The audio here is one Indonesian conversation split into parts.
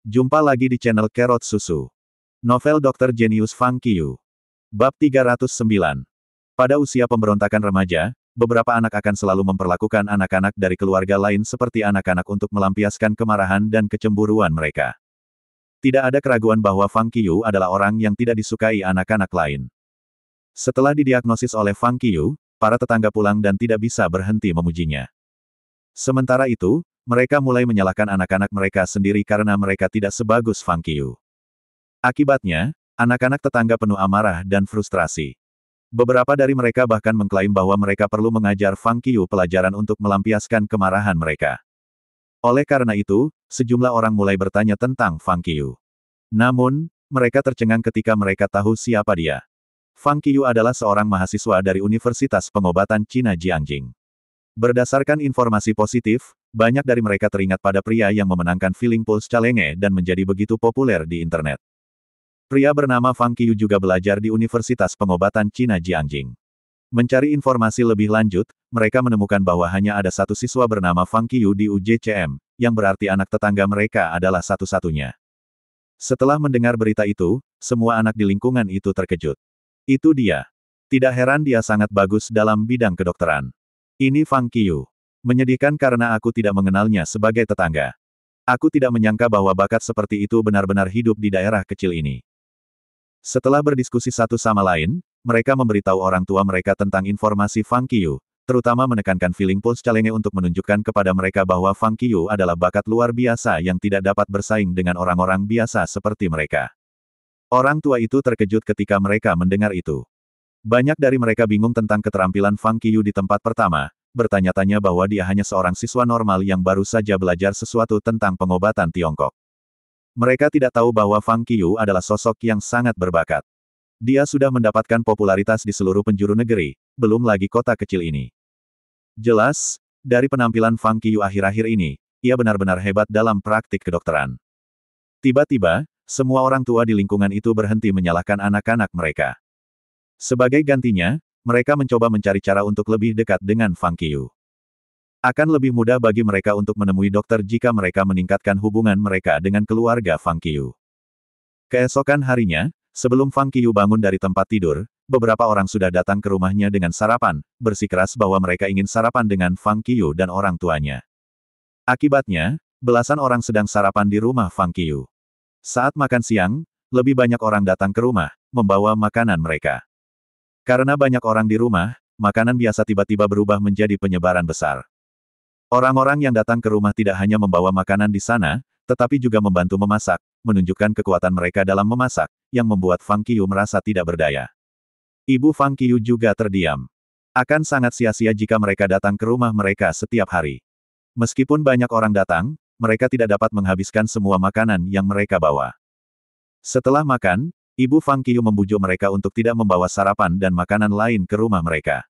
Jumpa lagi di channel Kerot Susu. Novel Dr. Genius Fang Qiu. Bab 309. Pada usia pemberontakan remaja, beberapa anak akan selalu memperlakukan anak-anak dari keluarga lain seperti anak-anak untuk melampiaskan kemarahan dan kecemburuan mereka. Tidak ada keraguan bahwa Fang Qiu adalah orang yang tidak disukai anak-anak lain. Setelah didiagnosis oleh Fang Qiu, para tetangga pulang dan tidak bisa berhenti memujinya. Sementara itu, mereka mulai menyalahkan anak-anak mereka sendiri karena mereka tidak sebagus Fang Qiu. Akibatnya, anak-anak tetangga penuh amarah dan frustrasi. Beberapa dari mereka bahkan mengklaim bahwa mereka perlu mengajar Fang Qiu pelajaran untuk melampiaskan kemarahan mereka. Oleh karena itu, sejumlah orang mulai bertanya tentang Fang Qiu. Namun, mereka tercengang ketika mereka tahu siapa dia. Fang Qiu adalah seorang mahasiswa dari Universitas Pengobatan Cina Jiangjing. Berdasarkan informasi positif, banyak dari mereka teringat pada pria yang memenangkan Feeling Pulse Challenge dan menjadi begitu populer di internet. Pria bernama Fang Qiu juga belajar di Universitas Pengobatan Cina Jiangjing. Mencari informasi lebih lanjut, mereka menemukan bahwa hanya ada satu siswa bernama Fang Qiu di UJCM, yang berarti anak tetangga mereka adalah satu-satunya. Setelah mendengar berita itu, semua anak di lingkungan itu terkejut. Itu dia. Tidak heran dia sangat bagus dalam bidang kedokteran. Ini Fang Qiu. Menyedihkan karena aku tidak mengenalnya sebagai tetangga. Aku tidak menyangka bahwa bakat seperti itu benar-benar hidup di daerah kecil ini. Setelah berdiskusi satu sama lain, mereka memberitahu orang tua mereka tentang informasi Fang Qiu, terutama menekankan Feeling Pulse Challenge untuk menunjukkan kepada mereka bahwa Fang Qiu adalah bakat luar biasa yang tidak dapat bersaing dengan orang-orang biasa seperti mereka. Orang tua itu terkejut ketika mereka mendengar itu. Banyak dari mereka bingung tentang keterampilan Fang Qiu di tempat pertama, bertanya-tanya bahwa dia hanya seorang siswa normal yang baru saja belajar sesuatu tentang pengobatan Tiongkok. Mereka tidak tahu bahwa Fang Qiu adalah sosok yang sangat berbakat. Dia sudah mendapatkan popularitas di seluruh penjuru negeri, belum lagi kota kecil ini. Jelas, dari penampilan Fang Qiu akhir-akhir ini, ia benar-benar hebat dalam praktik kedokteran. Tiba-tiba, semua orang tua di lingkungan itu berhenti menyalahkan anak-anak mereka. Sebagai gantinya, mereka mencoba mencari cara untuk lebih dekat dengan Fang Qiu. Akan lebih mudah bagi mereka untuk menemui dokter jika mereka meningkatkan hubungan mereka dengan keluarga Fang Qiu. Keesokan harinya, sebelum Fang Qiu bangun dari tempat tidur, beberapa orang sudah datang ke rumahnya dengan sarapan, bersikeras bahwa mereka ingin sarapan dengan Fang Qiu dan orang tuanya. Akibatnya, belasan orang sedang sarapan di rumah Fang Qiu. Saat makan siang, lebih banyak orang datang ke rumah, membawa makanan mereka. Karena banyak orang di rumah, makanan biasa tiba-tiba berubah menjadi penyebaran besar. Orang-orang yang datang ke rumah tidak hanya membawa makanan di sana, tetapi juga membantu memasak, menunjukkan kekuatan mereka dalam memasak, yang membuat Fang Qiu merasa tidak berdaya. Ibu Fang Qiu juga terdiam. Akan sangat sia-sia jika mereka datang ke rumah mereka setiap hari. Meskipun banyak orang datang, mereka tidak dapat menghabiskan semua makanan yang mereka bawa. Setelah makan, Ibu Fang Qiu membujuk mereka untuk tidak membawa sarapan dan makanan lain ke rumah mereka.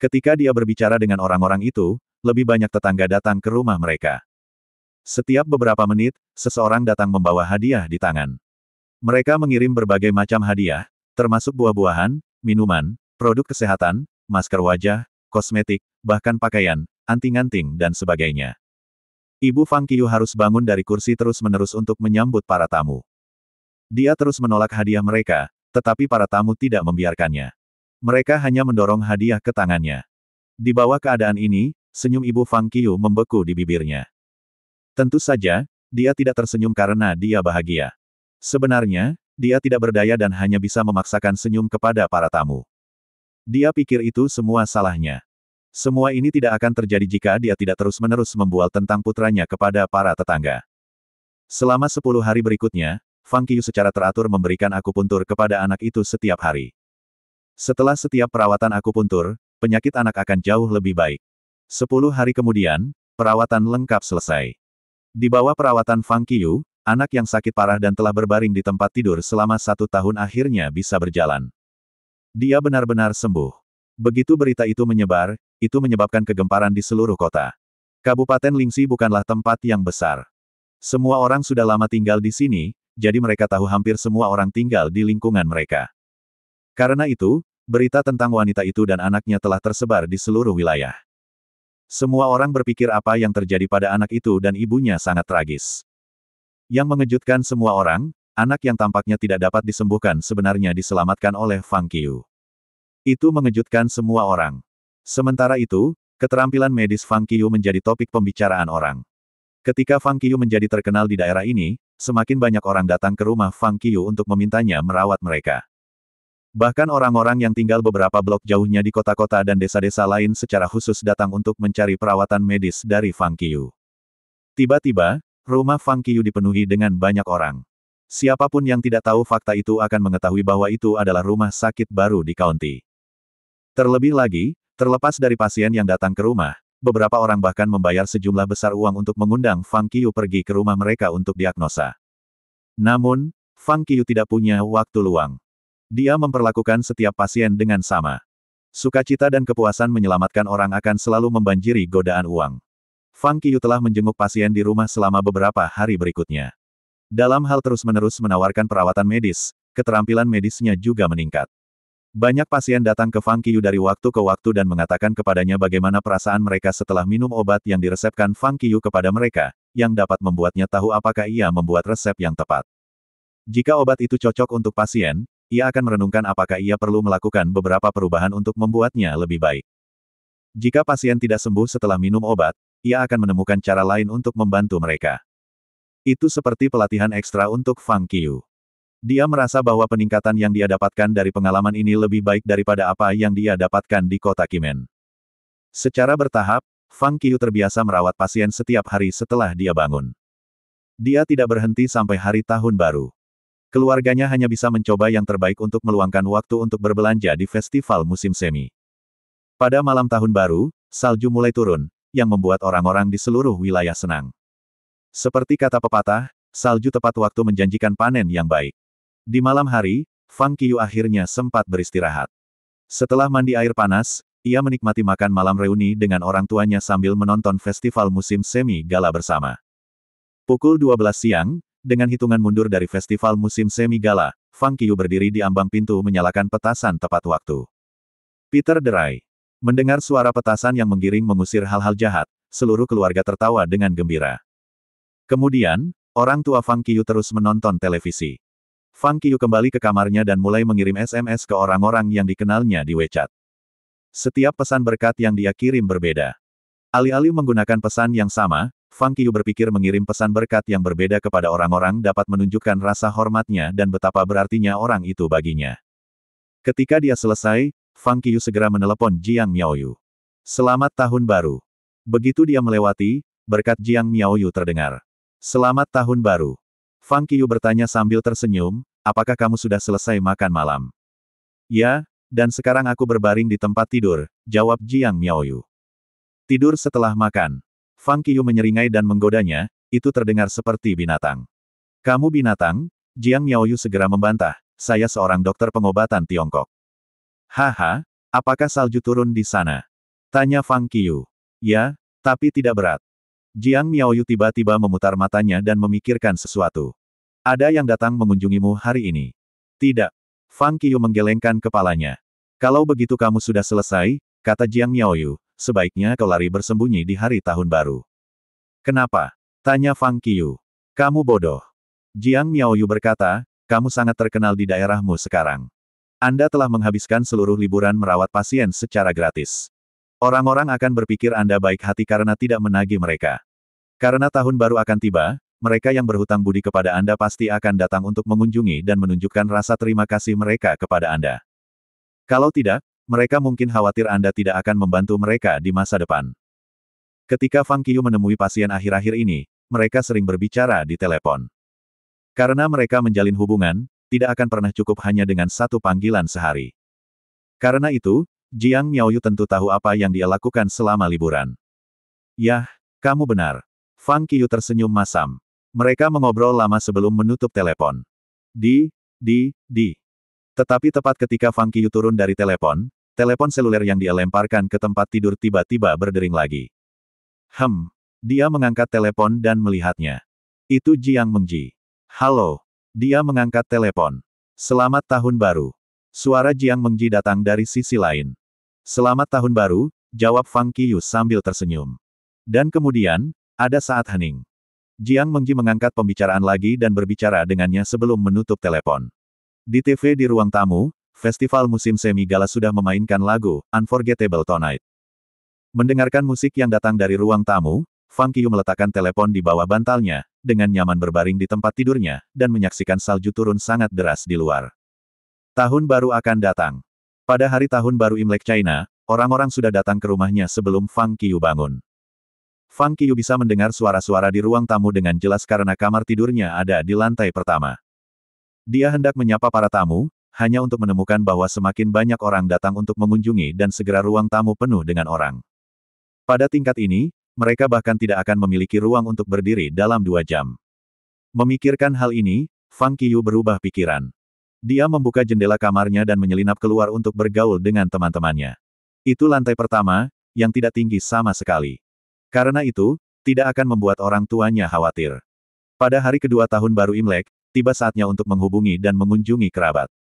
Ketika dia berbicara dengan orang-orang itu, lebih banyak tetangga datang ke rumah mereka. Setiap beberapa menit, seseorang datang membawa hadiah di tangan. Mereka mengirim berbagai macam hadiah, termasuk buah-buahan, minuman, produk kesehatan, masker wajah, kosmetik, bahkan pakaian, anting-anting dan sebagainya. Ibu Fang Qiu harus bangun dari kursi terus-menerus untuk menyambut para tamu. Dia terus menolak hadiah mereka, tetapi para tamu tidak membiarkannya. Mereka hanya mendorong hadiah ke tangannya. Di bawah keadaan ini, senyum Ibu Fang Qiu membeku di bibirnya. Tentu saja, dia tidak tersenyum karena dia bahagia. Sebenarnya, dia tidak berdaya dan hanya bisa memaksakan senyum kepada para tamu. Dia pikir itu semua salahnya. Semua ini tidak akan terjadi jika dia tidak terus-menerus membual tentang putranya kepada para tetangga. Selama 10 hari berikutnya, Fang Qiu secara teratur memberikan akupuntur kepada anak itu setiap hari. Setelah setiap perawatan akupuntur, penyakit anak akan jauh lebih baik. 10 hari kemudian, perawatan lengkap selesai. Di bawah perawatan Fang Qiu, anak yang sakit parah dan telah berbaring di tempat tidur selama 1 tahun akhirnya bisa berjalan. Dia benar-benar sembuh. Begitu berita itu menyebar, itu menyebabkan kegemparan di seluruh kota. Kabupaten Lingxi bukanlah tempat yang besar. Semua orang sudah lama tinggal di sini, jadi mereka tahu hampir semua orang tinggal di lingkungan mereka. Karena itu, berita tentang wanita itu dan anaknya telah tersebar di seluruh wilayah. Semua orang berpikir apa yang terjadi pada anak itu dan ibunya sangat tragis. Yang mengejutkan semua orang, anak yang tampaknya tidak dapat disembuhkan sebenarnya diselamatkan oleh Fang Qiu. Itu mengejutkan semua orang. Sementara itu, keterampilan medis Fang Qiu menjadi topik pembicaraan orang. Ketika Fang Qiu menjadi terkenal di daerah ini, semakin banyak orang datang ke rumah Fang Qiu untuk memintanya merawat mereka. Bahkan orang-orang yang tinggal beberapa blok jauhnya di kota-kota dan desa-desa lain secara khusus datang untuk mencari perawatan medis dari Fang Qiu. Tiba-tiba, rumah Fang Qiu dipenuhi dengan banyak orang. Siapapun yang tidak tahu fakta itu akan mengetahui bahwa itu adalah rumah sakit baru di county. Terlebih lagi, terlepas dari pasien yang datang ke rumah, beberapa orang bahkan membayar sejumlah besar uang untuk mengundang Fang Qiu pergi ke rumah mereka untuk diagnosa. Namun, Fang Qiu tidak punya waktu luang. Dia memperlakukan setiap pasien dengan sama. Sukacita dan kepuasan menyelamatkan orang akan selalu membanjiri godaan uang. Fang Qiu telah menjenguk pasien di rumah selama beberapa hari berikutnya. Dalam hal terus-menerus menawarkan perawatan medis, keterampilan medisnya juga meningkat. Banyak pasien datang ke Fang Qiu dari waktu ke waktu dan mengatakan kepadanya bagaimana perasaan mereka setelah minum obat yang diresepkan Fang Qiu kepada mereka, yang dapat membuatnya tahu apakah ia membuat resep yang tepat. Jika obat itu cocok untuk pasien, ia akan merenungkan apakah ia perlu melakukan beberapa perubahan untuk membuatnya lebih baik. Jika pasien tidak sembuh setelah minum obat, ia akan menemukan cara lain untuk membantu mereka. Itu seperti pelatihan ekstra untuk Fang Qiu. Dia merasa bahwa peningkatan yang dia dapatkan dari pengalaman ini lebih baik daripada apa yang dia dapatkan di kota Qimen. Secara bertahap, Fang Qiu terbiasa merawat pasien setiap hari setelah dia bangun. Dia tidak berhenti sampai hari tahun baru. Keluarganya hanya bisa mencoba yang terbaik untuk meluangkan waktu untuk berbelanja di festival musim semi. Pada malam tahun baru, salju mulai turun, yang membuat orang-orang di seluruh wilayah senang. Seperti kata pepatah, salju tepat waktu menjanjikan panen yang baik. Di malam hari, Fang Qiu akhirnya sempat beristirahat. Setelah mandi air panas, ia menikmati makan malam reuni dengan orang tuanya sambil menonton festival musim semi gala bersama. Pukul 12 siang, dengan hitungan mundur dari festival musim semi gala, Fang Qiu berdiri di ambang pintu menyalakan petasan tepat waktu. Peter derai. Mendengar suara petasan yang menggiring mengusir hal-hal jahat, seluruh keluarga tertawa dengan gembira. Kemudian, orang tua Fang Qiu terus menonton televisi. Fang Qiu kembali ke kamarnya dan mulai mengirim SMS ke orang-orang yang dikenalnya di WeChat. Setiap pesan berkat yang dia kirim berbeda. Alih-alih menggunakan pesan yang sama, Fang Qiu berpikir mengirim pesan berkat yang berbeda kepada orang-orang dapat menunjukkan rasa hormatnya dan betapa berartinya orang itu baginya. Ketika dia selesai, Fang Qiu segera menelepon Jiang Miaoyu. Selamat tahun baru. Begitu dia melewati, berkat Jiang Miaoyu terdengar. Selamat tahun baru. Fang Qiu bertanya sambil tersenyum, apakah kamu sudah selesai makan malam? Ya, dan sekarang aku berbaring di tempat tidur, jawab Jiang Miaoyu. Tidur setelah makan. Fang Qiu menyeringai dan menggodanya, itu terdengar seperti binatang. Kamu binatang? Jiang Miaoyu segera membantah, saya seorang dokter pengobatan Tiongkok. Haha, apakah salju turun di sana? Tanya Fang Qiu. Ya, tapi tidak berat. Jiang Miaoyu tiba-tiba memutar matanya dan memikirkan sesuatu. Ada yang datang mengunjungimu hari ini? Tidak. Fang Qiu menggelengkan kepalanya. Kalau begitu kamu sudah selesai, kata Jiang Miaoyu, sebaiknya kau lari bersembunyi di hari tahun baru. Kenapa? Tanya Fang Qiu. Kamu bodoh. Jiang Miaoyu berkata, kamu sangat terkenal di daerahmu sekarang. Anda telah menghabiskan seluruh liburan merawat pasien secara gratis. Orang-orang akan berpikir Anda baik hati karena tidak menagih mereka. Karena tahun baru akan tiba, mereka yang berhutang budi kepada Anda pasti akan datang untuk mengunjungi dan menunjukkan rasa terima kasih mereka kepada Anda. Kalau tidak, mereka mungkin khawatir Anda tidak akan membantu mereka di masa depan. Ketika Fang Qiu menemui pasien akhir-akhir ini, mereka sering berbicara di telepon. Karena mereka menjalin hubungan, tidak akan pernah cukup hanya dengan satu panggilan sehari. Karena itu, Jiang Miaoyu tentu tahu apa yang dia lakukan selama liburan. Yah, kamu benar. Fang Qiu tersenyum masam. Mereka mengobrol lama sebelum menutup telepon. Tetapi tepat ketika Fang Qiu turun dari telepon seluler yang dia lemparkan ke tempat tidur tiba-tiba berdering lagi. Dia mengangkat telepon dan melihatnya. Itu Jiang Mengji. Halo. Dia mengangkat telepon. Selamat tahun baru. Suara Jiang Mengji datang dari sisi lain. Selamat tahun baru, jawab Fang Qiu sambil tersenyum. Dan kemudian, ada saat hening. Jiang Mengji mengangkat pembicaraan lagi dan berbicara dengannya sebelum menutup telepon. Di TV di ruang tamu, festival musim semi gala sudah memainkan lagu Unforgettable Tonight. Mendengarkan musik yang datang dari ruang tamu, Fang Qiu meletakkan telepon di bawah bantalnya, dengan nyaman berbaring di tempat tidurnya, dan menyaksikan salju turun sangat deras di luar. Tahun baru akan datang. Pada hari tahun baru Imlek China, orang-orang sudah datang ke rumahnya sebelum Fang Qiu bangun. Fang Qiu bisa mendengar suara-suara di ruang tamu dengan jelas karena kamar tidurnya ada di lantai pertama. Dia hendak menyapa para tamu, hanya untuk menemukan bahwa semakin banyak orang datang untuk mengunjungi dan segera ruang tamu penuh dengan orang. Pada tingkat ini, mereka bahkan tidak akan memiliki ruang untuk berdiri dalam 2 jam. Memikirkan hal ini, Fang Qiu berubah pikiran. Dia membuka jendela kamarnya dan menyelinap keluar untuk bergaul dengan teman-temannya. Itu lantai pertama, yang tidak tinggi sama sekali. Karena itu, tidak akan membuat orang tuanya khawatir. Pada hari kedua tahun baru Imlek, tiba saatnya untuk menghubungi dan mengunjungi kerabat.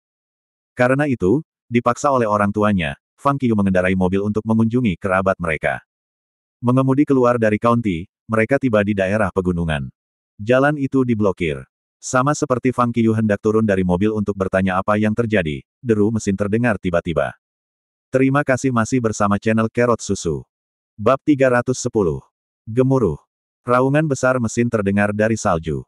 Karena itu, dipaksa oleh orang tuanya, Fang Qiu mengendarai mobil untuk mengunjungi kerabat mereka. Mengemudi keluar dari county, mereka tiba di daerah pegunungan. Jalan itu diblokir. Sama seperti Fang Qiu hendak turun dari mobil untuk bertanya apa yang terjadi, deru mesin terdengar tiba-tiba. Terima kasih masih bersama channel Carrot Susu. Bab 310. Gemuruh. Raungan besar mesin terdengar dari salju.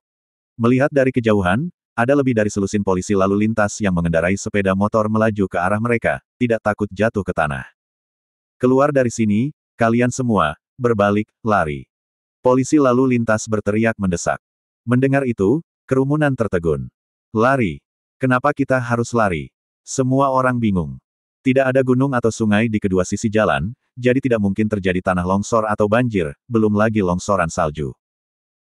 Melihat dari kejauhan, ada lebih dari selusin polisi lalu lintas yang mengendarai sepeda motor melaju ke arah mereka, tidak takut jatuh ke tanah. Keluar dari sini, kalian semua, berbalik, lari. Polisi lalu lintas berteriak mendesak. Mendengar itu, kerumunan tertegun. Lari. Kenapa kita harus lari? Semua orang bingung. Tidak ada gunung atau sungai di kedua sisi jalan, jadi tidak mungkin terjadi tanah longsor atau banjir, belum lagi longsoran salju.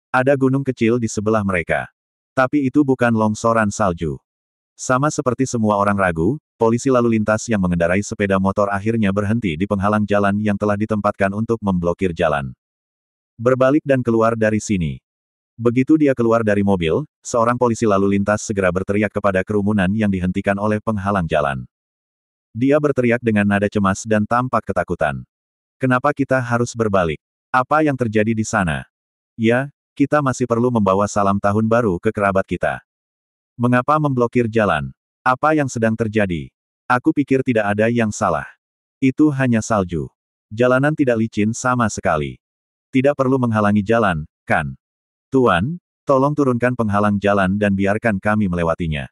Ada gunung kecil di sebelah mereka. Tapi itu bukan longsoran salju. Sama seperti semua orang ragu, polisi lalu lintas yang mengendarai sepeda motor akhirnya berhenti di penghalang jalan yang telah ditempatkan untuk memblokir jalan. Berbalik dan keluar dari sini. Begitu dia keluar dari mobil, seorang polisi lalu lintas segera berteriak kepada kerumunan yang dihentikan oleh penghalang jalan. Dia berteriak dengan nada cemas dan tampak ketakutan. Kenapa kita harus berbalik? Apa yang terjadi di sana? Ya, kita masih perlu membawa salam tahun baru ke kerabat kita. Mengapa memblokir jalan? Apa yang sedang terjadi? Aku pikir tidak ada yang salah. Itu hanya salju. Jalanan tidak licin sama sekali. Tidak perlu menghalangi jalan, kan? Tuan, tolong turunkan penghalang jalan dan biarkan kami melewatinya.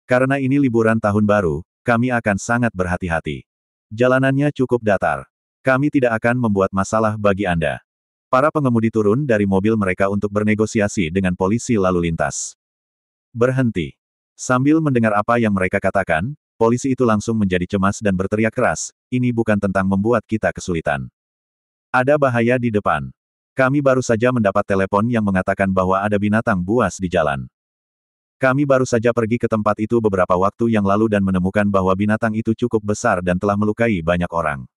Karena ini liburan tahun baru, kami akan sangat berhati-hati. Jalanannya cukup datar. Kami tidak akan membuat masalah bagi Anda. Para pengemudi turun dari mobil mereka untuk bernegosiasi dengan polisi lalu lintas. Berhenti. Sambil mendengar apa yang mereka katakan, polisi itu langsung menjadi cemas dan berteriak keras, ini bukan tentang membuat kita kesulitan. Ada bahaya di depan. Kami baru saja mendapat telepon yang mengatakan bahwa ada binatang buas di jalan. Kami baru saja pergi ke tempat itu beberapa waktu yang lalu dan menemukan bahwa binatang itu cukup besar dan telah melukai banyak orang.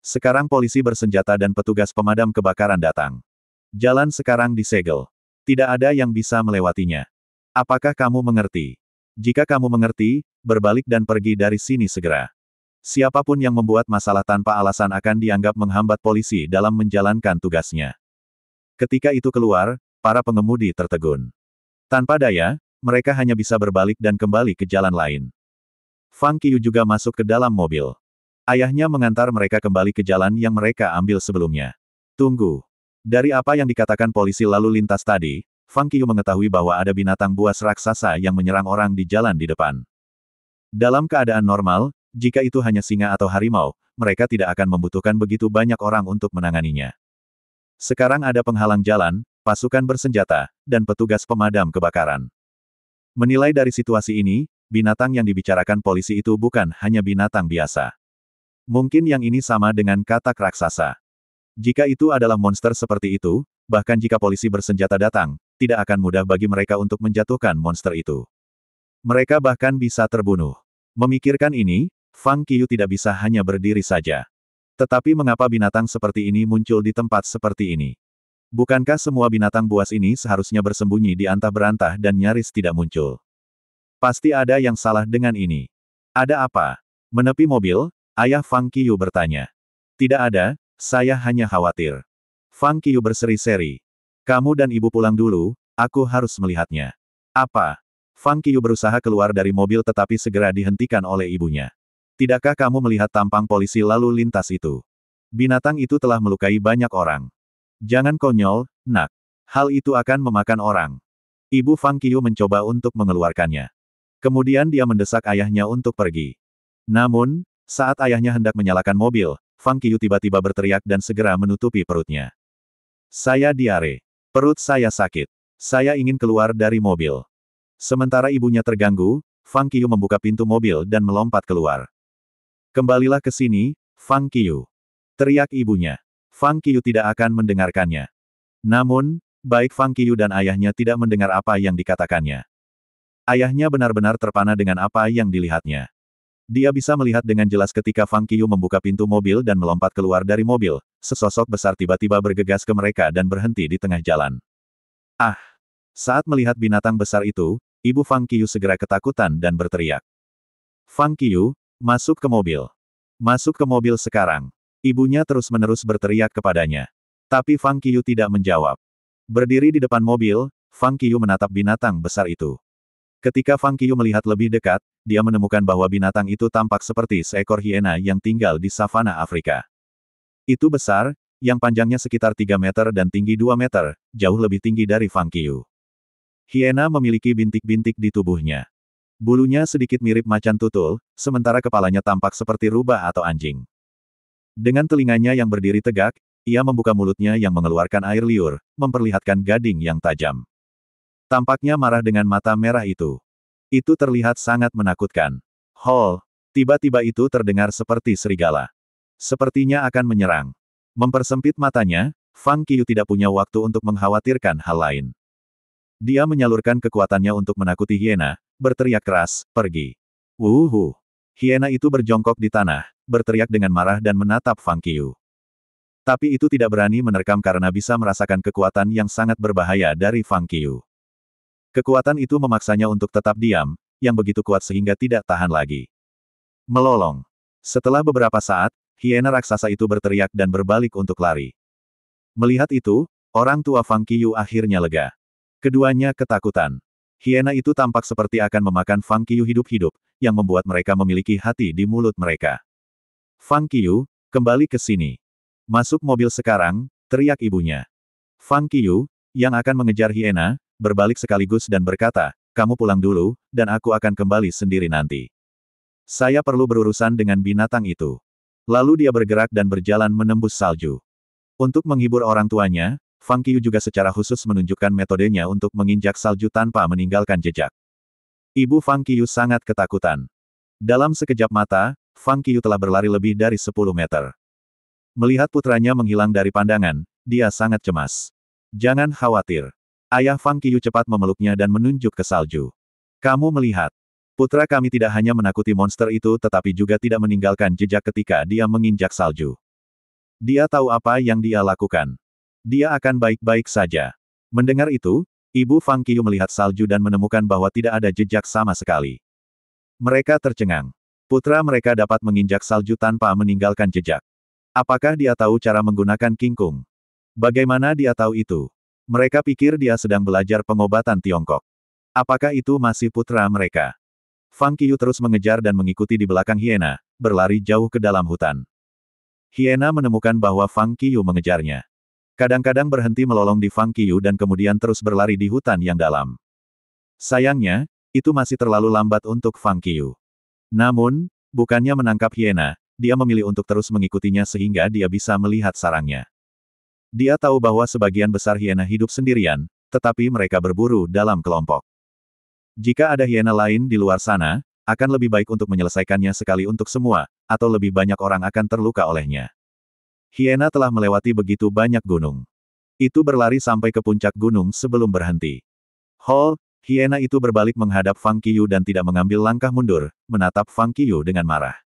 Sekarang polisi bersenjata dan petugas pemadam kebakaran datang. Jalan sekarang disegel. Tidak ada yang bisa melewatinya. Apakah kamu mengerti? Jika kamu mengerti, berbalik dan pergi dari sini segera. Siapapun yang membuat masalah tanpa alasan akan dianggap menghambat polisi dalam menjalankan tugasnya. Ketika itu keluar, para pengemudi tertegun. Tanpa daya, mereka hanya bisa berbalik dan kembali ke jalan lain. Fang Qiu juga masuk ke dalam mobil. Ayahnya mengantar mereka kembali ke jalan yang mereka ambil sebelumnya. Tunggu. Dari apa yang dikatakan polisi lalu lintas tadi, Fang Qiu mengetahui bahwa ada binatang buas raksasa yang menyerang orang di jalan di depan. Dalam keadaan normal, jika itu hanya singa atau harimau, mereka tidak akan membutuhkan begitu banyak orang untuk menanganinya. Sekarang ada penghalang jalan, pasukan bersenjata, dan petugas pemadam kebakaran. Menilai dari situasi ini, binatang yang dibicarakan polisi itu bukan hanya binatang biasa. Mungkin yang ini sama dengan katak raksasa. Jika itu adalah monster seperti itu, bahkan jika polisi bersenjata datang, tidak akan mudah bagi mereka untuk menjatuhkan monster itu. Mereka bahkan bisa terbunuh. Memikirkan ini, Fang Qiu tidak bisa hanya berdiri saja. Tetapi mengapa binatang seperti ini muncul di tempat seperti ini? Bukankah semua binatang buas ini seharusnya bersembunyi di antah berantah dan nyaris tidak muncul? Pasti ada yang salah dengan ini. Ada apa? Menepi mobil, ayah Fang Qiu bertanya. Tidak ada, saya hanya khawatir. Fang Qiu berseri-seri. Kamu dan ibu pulang dulu, aku harus melihatnya. Apa? Fang Qiu berusaha keluar dari mobil tetapi segera dihentikan oleh ibunya. Tidakkah kamu melihat tampang polisi lalu lintas itu? Binatang itu telah melukai banyak orang. Jangan konyol, nak. Hal itu akan memakan orang. Ibu Fang Qiu mencoba untuk mengeluarkannya. Kemudian dia mendesak ayahnya untuk pergi. Namun, saat ayahnya hendak menyalakan mobil, Fang Qiu tiba-tiba berteriak dan segera menutupi perutnya. Saya diare. Perut saya sakit. Saya ingin keluar dari mobil. Sementara ibunya terganggu, Fang Qiu membuka pintu mobil dan melompat keluar. Kembalilah ke sini, Fang Qiu. Teriak ibunya. Fang Qiu tidak akan mendengarkannya. Namun, baik Fang Qiu dan ayahnya tidak mendengar apa yang dikatakannya. Ayahnya benar-benar terpana dengan apa yang dilihatnya. Dia bisa melihat dengan jelas ketika Fang Qiu membuka pintu mobil dan melompat keluar dari mobil, sesosok besar tiba-tiba bergegas ke mereka dan berhenti di tengah jalan. Ah! Saat melihat binatang besar itu, ibu Fang Qiu segera ketakutan dan berteriak. Fang Qiu, masuk ke mobil. Masuk ke mobil sekarang. Ibunya terus-menerus berteriak kepadanya. Tapi Fang Qiu tidak menjawab. Berdiri di depan mobil, Fang Qiu menatap binatang besar itu. Ketika Fang Qiu melihat lebih dekat, dia menemukan bahwa binatang itu tampak seperti seekor hiena yang tinggal di savana Afrika. Itu besar, yang panjangnya sekitar 3 meter dan tinggi 2 meter, jauh lebih tinggi dari Fang Qiu. Hiena memiliki bintik-bintik di tubuhnya. Bulunya sedikit mirip macan tutul, sementara kepalanya tampak seperti rubah atau anjing. Dengan telinganya yang berdiri tegak, ia membuka mulutnya yang mengeluarkan air liur, memperlihatkan gading yang tajam. Tampaknya marah dengan mata merah itu. Itu terlihat sangat menakutkan. Hol! Tiba-tiba itu terdengar seperti serigala. Sepertinya akan menyerang. Mempersempit matanya, Fang Qiu tidak punya waktu untuk mengkhawatirkan hal lain. Dia menyalurkan kekuatannya untuk menakuti hiena, berteriak keras, pergi. Wuhu! Hiena itu berjongkok di tanah, berteriak dengan marah dan menatap Fang Qiu. Tapi itu tidak berani menerkam karena bisa merasakan kekuatan yang sangat berbahaya dari Fang Qiu. Kekuatan itu memaksanya untuk tetap diam, yang begitu kuat sehingga tidak tahan lagi. Melolong. Setelah beberapa saat, hiena raksasa itu berteriak dan berbalik untuk lari. Melihat itu, orang tua Fang Qiu akhirnya lega. Keduanya ketakutan. Hiena itu tampak seperti akan memakan Fang Qiu hidup-hidup, yang membuat mereka memiliki hati di mulut mereka. Fang Qiu, kembali ke sini. Masuk mobil sekarang, teriak ibunya. Fang Qiu, yang akan mengejar hiena, berbalik sekaligus dan berkata, kamu pulang dulu, dan aku akan kembali sendiri nanti. Saya perlu berurusan dengan binatang itu. Lalu dia bergerak dan berjalan menembus salju. Untuk menghibur orang tuanya, Fang Qiu juga secara khusus menunjukkan metodenya untuk menginjak salju tanpa meninggalkan jejak. Ibu Fang Qiu sangat ketakutan. Dalam sekejap mata, Fang Qiu telah berlari lebih dari 10 meter. Melihat putranya menghilang dari pandangan, dia sangat cemas. Jangan khawatir. Ayah Fang Qiu cepat memeluknya dan menunjuk ke salju. Kamu melihat. Putra kami tidak hanya menakuti monster itu tetapi juga tidak meninggalkan jejak ketika dia menginjak salju. Dia tahu apa yang dia lakukan. Dia akan baik-baik saja. Mendengar itu, ibu Fang Qiu melihat salju dan menemukan bahwa tidak ada jejak sama sekali. Mereka tercengang. Putra mereka dapat menginjak salju tanpa meninggalkan jejak. Apakah dia tahu cara menggunakan kingkung? Bagaimana dia tahu itu? Mereka pikir dia sedang belajar pengobatan Tiongkok. Apakah itu masih putra mereka? Fang Qiu terus mengejar dan mengikuti di belakang hiena, berlari jauh ke dalam hutan. Hiena menemukan bahwa Fang Qiu mengejarnya. Kadang-kadang berhenti melolong di Fang Qiu dan kemudian terus berlari di hutan yang dalam. Sayangnya, itu masih terlalu lambat untuk Fang Qiu. Namun, bukannya menangkap hiena, dia memilih untuk terus mengikutinya sehingga dia bisa melihat sarangnya. Dia tahu bahwa sebagian besar hiena hidup sendirian, tetapi mereka berburu dalam kelompok. Jika ada hiena lain di luar sana, akan lebih baik untuk menyelesaikannya sekali untuk semua, atau lebih banyak orang akan terluka olehnya. Hiena telah melewati begitu banyak gunung. Itu berlari sampai ke puncak gunung sebelum berhenti. Hol, hiena itu berbalik menghadap Fang Qiu dan tidak mengambil langkah mundur, menatap Fang Qiu dengan marah.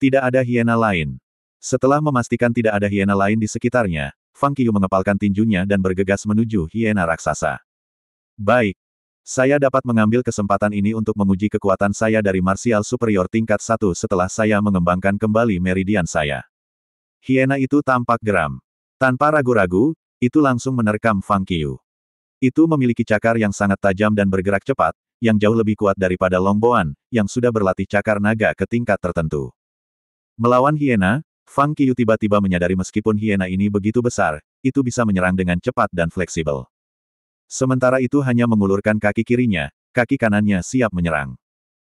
Tidak ada hiena lain. Setelah memastikan tidak ada hiena lain di sekitarnya, Fang Qiu mengepalkan tinjunya dan bergegas menuju hiena raksasa. Baik. Saya dapat mengambil kesempatan ini untuk menguji kekuatan saya dari martial superior tingkat 1 setelah saya mengembangkan kembali meridian saya. Hiena itu tampak geram. Tanpa ragu-ragu, Itu langsung menerkam Fang Qiu. Itu memiliki cakar yang sangat tajam dan bergerak cepat, yang jauh lebih kuat daripada Long Boan, yang sudah berlatih cakar naga ke tingkat tertentu. Melawan hiena, Fang Qiu tiba-tiba menyadari meskipun hiena ini begitu besar, itu bisa menyerang dengan cepat dan fleksibel. Sementara itu hanya mengulurkan kaki kirinya, kaki kanannya siap menyerang.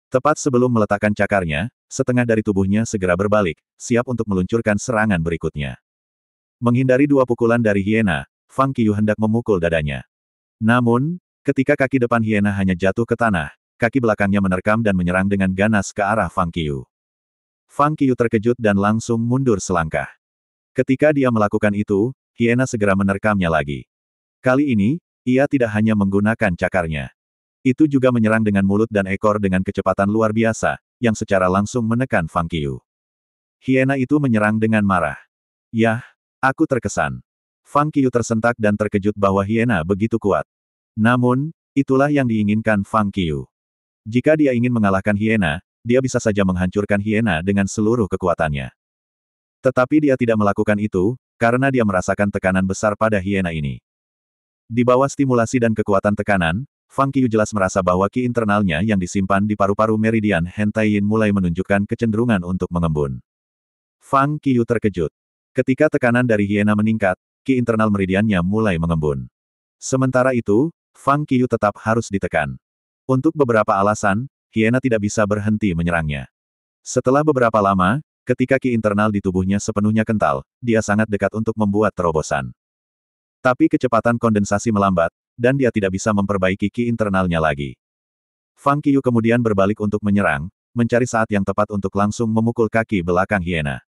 Tepat sebelum meletakkan cakarnya, setengah dari tubuhnya segera berbalik, siap untuk meluncurkan serangan berikutnya. Menghindari dua pukulan dari hiena, Fang Qiu hendak memukul dadanya. Namun, ketika kaki depan hiena hanya jatuh ke tanah, kaki belakangnya menerkam dan menyerang dengan ganas ke arah Fang Qiu. Fang Qiu terkejut dan langsung mundur selangkah. Ketika dia melakukan itu, hiena segera menerkamnya lagi. Kali ini, ia tidak hanya menggunakan cakarnya. Itu juga menyerang dengan mulut dan ekor dengan kecepatan luar biasa, yang secara langsung menekan Fang Qiu. Hiena itu menyerang dengan marah. Yah, aku terkesan. Fang Qiu tersentak dan terkejut bahwa hiena begitu kuat. Namun, itulah yang diinginkan Fang Qiu. Jika dia ingin mengalahkan hiena, dia bisa saja menghancurkan hiena dengan seluruh kekuatannya. Tetapi dia tidak melakukan itu, karena dia merasakan tekanan besar pada hiena ini. Di bawah stimulasi dan kekuatan tekanan, Fang Qiu jelas merasa bahwa ki internalnya yang disimpan di paru-paru meridian Hentaiyin mulai menunjukkan kecenderungan untuk mengembun. Fang Qiu terkejut. Ketika tekanan dari hiena meningkat, ki internal meridiannya mulai mengembun. Sementara itu, Fang Qiu tetap harus ditekan. Untuk beberapa alasan, hiena tidak bisa berhenti menyerangnya. Setelah beberapa lama, ketika ki internal di tubuhnya sepenuhnya kental, dia sangat dekat untuk membuat terobosan. Tapi kecepatan kondensasi melambat, dan dia tidak bisa memperbaiki ki internalnya lagi. Fang Qiu kemudian berbalik untuk menyerang, mencari saat yang tepat untuk langsung memukul kaki belakang hiena.